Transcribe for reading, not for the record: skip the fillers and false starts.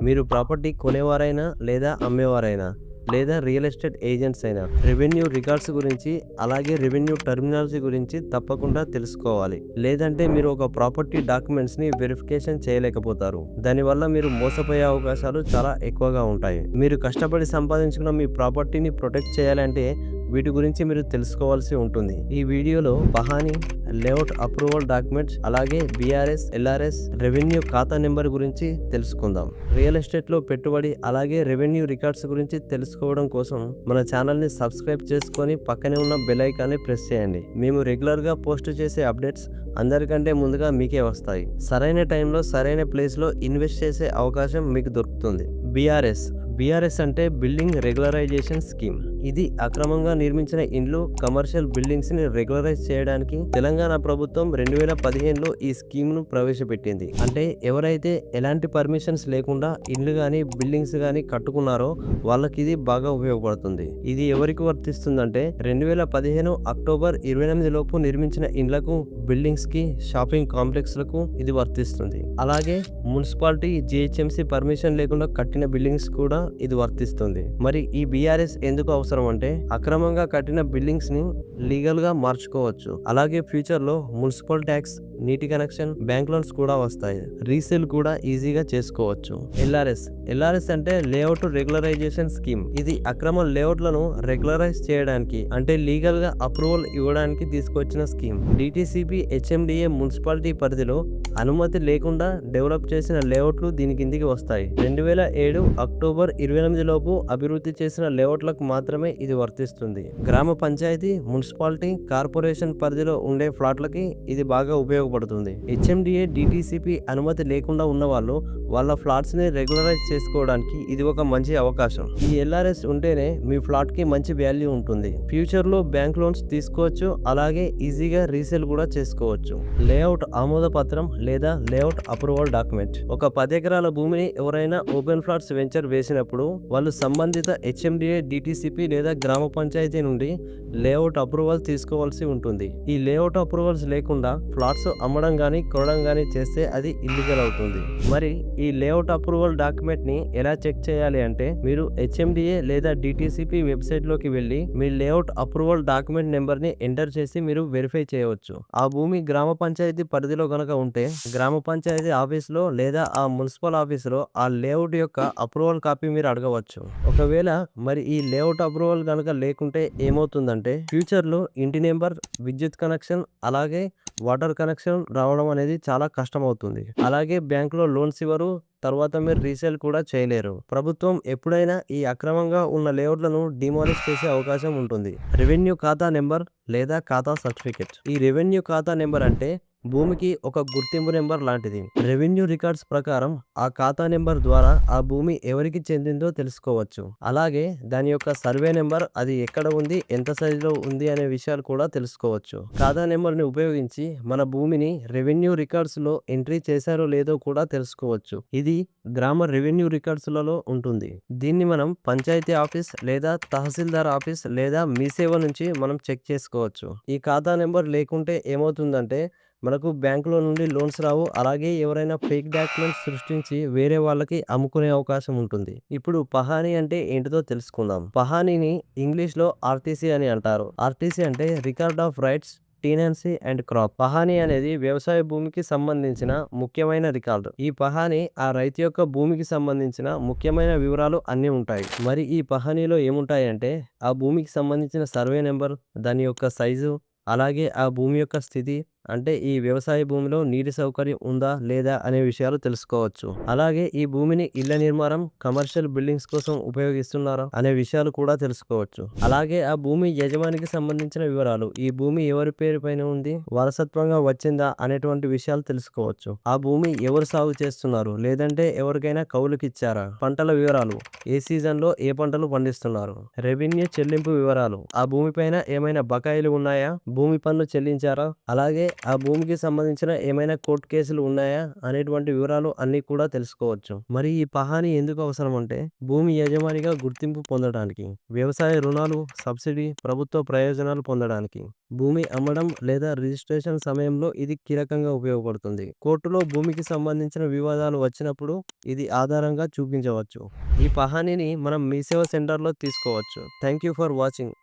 మీరు ప్రాపర్టీ కొనేవారైనా లేదా అమ్మేవారైనా లేదా రియల్ ఎస్టేట్ ఏజెంట్స్ అయినా రెవెన్యూ రికార్డ్స్ గురించి అలాగే రెవెన్యూ టర్మినాలజీ గురించి తప్పకుండా తెలుసుకోవాలి. లేదంటే మీరు ఒక ప్రాపర్టీ డాక్యుమెంట్స్ ని వెరిఫికేషన్ చేయలేకపోతారు. దానివల్ల మీరు మోసపోయే అవకాశాలు చాలా ఎక్కువగా ఉంటాయి. మీరు కష్టపడి సంపాదించుకున్న మీ ప్రాపర్టీని ప్రొటెక్ట్ చేయాలంటే వీటి గురించి మీరు తెలుసుకోవాల్సి ఉంటుంది. ఈ వీడియోలో పహానీ, లేఅవుట్ అప్రూవల్ డాక్యుమెంట్స్, అలాగే బీఆర్ఎస్, ఎల్ఆర్ఎస్, రెవెన్యూ ఖాతా నెంబర్ గురించి తెలుసుకుందాం. రియల్ ఎస్టేట్ లో పెట్టుబడి అలాగే రెవెన్యూ రికార్డ్స్ గురించి తెలుసుకోవడం కోసం మన ఛానల్ ని సబ్స్క్రైబ్ చేసుకొని పక్కనే ఉన్న బెల్ ఐకాన్ని ప్రెస్ చేయండి. మేము రెగ్యులర్ గా పోస్ట్ చేసే అప్డేట్స్ అందరికంటే ముందుగా మీకే వస్తాయి. సరైన టైంలో సరైన ప్లేస్ లో ఇన్వెస్ట్ చేసే అవకాశం మీకు దొరుకుతుంది. బీఆర్ఎస్ అంటే బిల్డింగ్ రెగ్యులరైజేషన్ స్కీమ్. ఇది అక్రమంగా నిర్మించిన ఇండ్లు, కమర్షియల్ బిల్డింగ్స్ ని రెగ్యులరైజ్ చేయడానికి తెలంగాణ ప్రభుత్వం 2015లో ఈ స్కీమ్ ను ప్రవేశపెట్టింది. అంటే ఎవరైతే ఎలాంటి పర్మిషన్స్ లేకుండా ఇండ్లు గాని బిల్డింగ్స్ గాని కట్టుకున్నారో వాళ్ళకి ఇది బాగా ఉపయోగపడుతుంది. ఇది ఎవరికి వర్తిస్తుందంటే 2015 అక్టోబర్ 28 లోపు నిర్మించిన ఇండ్లకు, బిల్డింగ్స్ కి, షాపింగ్ కాంప్లెక్స్ లకు ఇది వర్తిస్తుంది. అలాగే మున్సిపాలిటీ, జిహెచ్ఎంసీ పర్మిషన్ లేకుండా కట్టిన బిల్డింగ్స్ కూడా ఇది వర్తిస్తుంది. మరి ఈ బీఆర్ఎస్ ఎందుకు అవసరం అంటే అక్రమంగా కట్టిన బిల్డింగ్స్ ని లీగల్ గా మార్చుకోవచ్చు. అలాగే ఫ్యూచర్ లో మున్సిపల్ ట్యాక్స్, నీటి కనెక్షన్, బ్యాంక్ లోన్స్ కూడా వస్తాయి. రీసేల్ కూడా ఈజీగా చేసుకోవచ్చు. ఎల్ఆర్ఎస్ అంటే లేఅవుట్ రెగ్యులరైజేషన్ స్కీమ్. ఇది అక్రమ లేఅవుట్లను రెగ్యులరైజ్ చేయడానికి అంటే లీగల్ గా అప్రూవల్ ఇవ్వడానికి తీసుకొచ్చిన స్కీమ్. డిటిసిపి, హెచ్ఎండిఏ మున్సిపాలిటీ పరిధిలో అనుమతి లేకుండా డెవలప్ చేసిన లేఅవుట్లు దీని కిందికి వస్తాయి. 2007 అక్టోబర్ 28 లోపు అభివృద్ధి చేసిన లేఅవుట్లకు మాత్రమే ఇది వర్తిస్తుంది. గ్రామ పంచాయతీ, మున్సిపాలిటీ, కార్పొరేషన్ పరిధిలో ఉండే ఫ్లాట్లకి ఇది బాగా ఉపయోగపడుతుంది. హెచ్ఎండిఏ, డిటిసిపి అనుమతి లేకుండా ఉన్న వాళ్ళు వాళ్ళ ఫ్లాట్స్ ని రెగ్యులరైజ్ చేసుకోవడానికి ఇది ఒక మంచి అవకాశం. ఈ ఎల్ఆర్ఎస్ ఉంటేనే మీ ఫ్లాట్ కి మంచి వాల్యూ ఉంటుంది. ఫ్యూచర్ లో బ్యాంక్ లోన్స్ తీసుకోవచ్చు, అలాగే ఈజీగా రీసేల్ కూడా చేసుకోవచ్చు. లేఅవుట్ ఆమోద పత్రం లేదా లేఅవుట్ అప్రూవల్ డాక్యుమెంట్. ఒక 10 ఎకరాల భూమిని ఎవరైనా ఓపెన్ ఫ్లాట్స్ వెంచర్ వేసినప్పుడు వాళ్ళు సంబంధిత హెచ్ఎండిఏ, డిటిసిపి లేదా గ్రామ పంచాయతీ నుండి లేఅవుట్ అప్రూవల్ తీసుకోవాల్సి ఉంటుంది. ఈ లేఅవుట్ అప్రూవల్స్ లేకుండా ఫ్లాట్స్ అమ్మడం గానీ కొనడం గానీ చేస్తే అది ఇల్లీగల్ అవుతుంది. మరి ఈ లేఅవుట్ అప్రూవల్ డాక్యుమెంట్ ని ఎలా చెక్ చేయాలి అంటే మీరు హెచ్ఎండిఏ లేదా డిటిసిపి వెబ్సైట్ లోకి వెళ్ళి మీ లేఅవుట్ అప్రూవల్ డాక్యుమెంట్ నెంబర్ ని ఎంటర్ చేసి మీరు వెరిఫై చేయవచ్చు. ఆ భూమి గ్రామ పంచాయతీ పరిధిలో గనక ఉంటే గ్రామ పంచాయతీ ఆఫీస్ లో లేదా ఆ మున్సిపల్ ఆఫీస్ లో ఆ లేఅవుట్ యొక్క అప్రూవల్ కాపీ మీరు అడగవచ్చు. ఒకవేళ మరి ఈ లేఅవుట్ అప్రూవల్ గనక లేకుంటే ఏమవుతుందంటే ఫ్యూచర్ లో ఇంటి నెంబర్, విద్యుత్ కనెక్షన్, అలాగే వాటర్ కనెక్షన్ రావడం అనేది చాలా కష్టం అవుతుంది. అలాగే బ్యాంకులో లోన్స్ ఇవ్వరు, తర్వాత మీరు రీసేల్ కూడా చేయలేరు. ప్రభుత్వం ఎప్పుడైనా ఈ అక్రమంగా ఉన్న లేఅవుట్లను డిమాలిష్ చేసే అవకాశం ఉంటుంది. రెవెన్యూ ఖాతా నెంబర్ లేదా ఖాతా సర్టిఫికెట్. ఈ రెవెన్యూ ఖాతా నెంబర్ అంటే భూమికి ఒక గుర్తింపు నెంబర్ లాంటిది. రెవెన్యూ రికార్డ్స్ ప్రకారం ఆ ఖాతా నెంబర్ ద్వారా ఆ భూమి ఎవరికి చెందిందో తెలుసుకోవచ్చు. అలాగే దాని యొక్క సర్వే నెంబర్, అది ఎక్కడ ఉంది, ఎంత సైజులో ఉంది అనే విషయాలు కూడా తెలుసుకోవచ్చు. ఖాతా నెంబర్ ని ఉపయోగించి మన భూమిని రెవెన్యూ రికార్డ్స్ లో ఎంట్రీ చేశారో లేదో కూడా తెలుసుకోవచ్చు. ఇది గ్రామ రెవెన్యూ రికార్డ్స్ లలో ఉంటుంది. దీన్ని మనం పంచాయతీ ఆఫీస్ లేదా తహసీల్దార్ ఆఫీస్ లేదా మీ సేవ నుంచి మనం చెక్ చేసుకోవచ్చు. ఈ ఖాతా నెంబర్ లేకుంటే ఏమవుతుందంటే మనకు బ్యాంకులో నుండి లోన్స్ రావు, అలాగే ఎవరైనా ఫేక్ డాక్యుమెంట్స్ సృష్టించి వేరే వాళ్ళకి అమ్ముకునే అవకాశం ఉంటుంది. ఇప్పుడు పహానీ అంటే ఏంటిదో తెలుసుకుందాం. పహానీని ఇంగ్లీష్ లో ఆర్టీసీ అని అంటారు. ఆర్టీసీ అంటే record of rights, tenancy and crop. Pahani అనేది వ్యవసాయ భూమికి సంబంధించిన ముఖ్యమైన రికార్డు. ఈ పహానీ ఆ రైతు యొక్క భూమికి సంబంధించిన ముఖ్యమైన వివరాలు అన్ని ఉంటాయి. మరి ఈ పహానీలో ఏముంటాయి అంటే ఆ భూమికి సంబంధించిన సర్వే నెంబర్, దాని యొక్క సైజు, అలాగే ఆ భూమి యొక్క స్థితి, అంటే ఈ వ్యవసాయ భూమిలో నీటి సౌకర్యం ఉందా లేదా అనే విషయాలు తెలుసుకోవచ్చు. అలాగే ఈ భూమిని ఇళ్ల నిర్మాణం, కమర్షియల్ బిల్డింగ్స్ కోసం ఉపయోగిస్తున్నారా అనే విషయాలు కూడా తెలుసుకోవచ్చు. అలాగే ఆ భూమి యజమానికి సంబంధించిన వివరాలు, ఈ భూమి ఎవరి పేరు పైన ఉంది, వారసత్వంగా వచ్చిందా అనేటువంటి విషయాలు తెలుసుకోవచ్చు. ఆ భూమి ఎవరు సాగు చేస్తున్నారు, లేదంటే ఎవరికైనా కౌలుకి ఇచ్చారా, పంటల వివరాలు, ఏ సీజన్ లో ఏ పంటలు పండిస్తున్నారు, రెవెన్యూ చెల్లింపు వివరాలు, ఆ భూమి పైన ఏమైనా బకాయిలు ఉన్నాయా, భూమి పన్ను చెల్లించారా, అలాగే ఆ భూమికి సంబంధించిన ఏమైనా కోర్టు కేసులు ఉన్నాయా అనేటువంటి వివరాలు అన్నీ కూడా తెలుసుకోవచ్చు. మరి ఈ పహాణీ ఎందుకు అవసరం అంటే భూమి యజమానిగా గుర్తింపు పొందడానికి, వ్యవసాయ రుణాలు, సబ్సిడీ, ప్రభుత్వ ప్రయోజనాలు పొందడానికి, భూమి అమ్మడం లేదా రిజిస్ట్రేషన్ సమయంలో ఇది కీలకంగా ఉపయోగపడుతుంది. కోర్టులో భూమికి సంబంధించిన వివాదాలు వచ్చినప్పుడు ఇది ఆధారంగా చూపించవచ్చు. ఈ పహాణీని మనం మీ సేవ సెంటర్లో తీసుకోవచ్చు. Thank you for watching.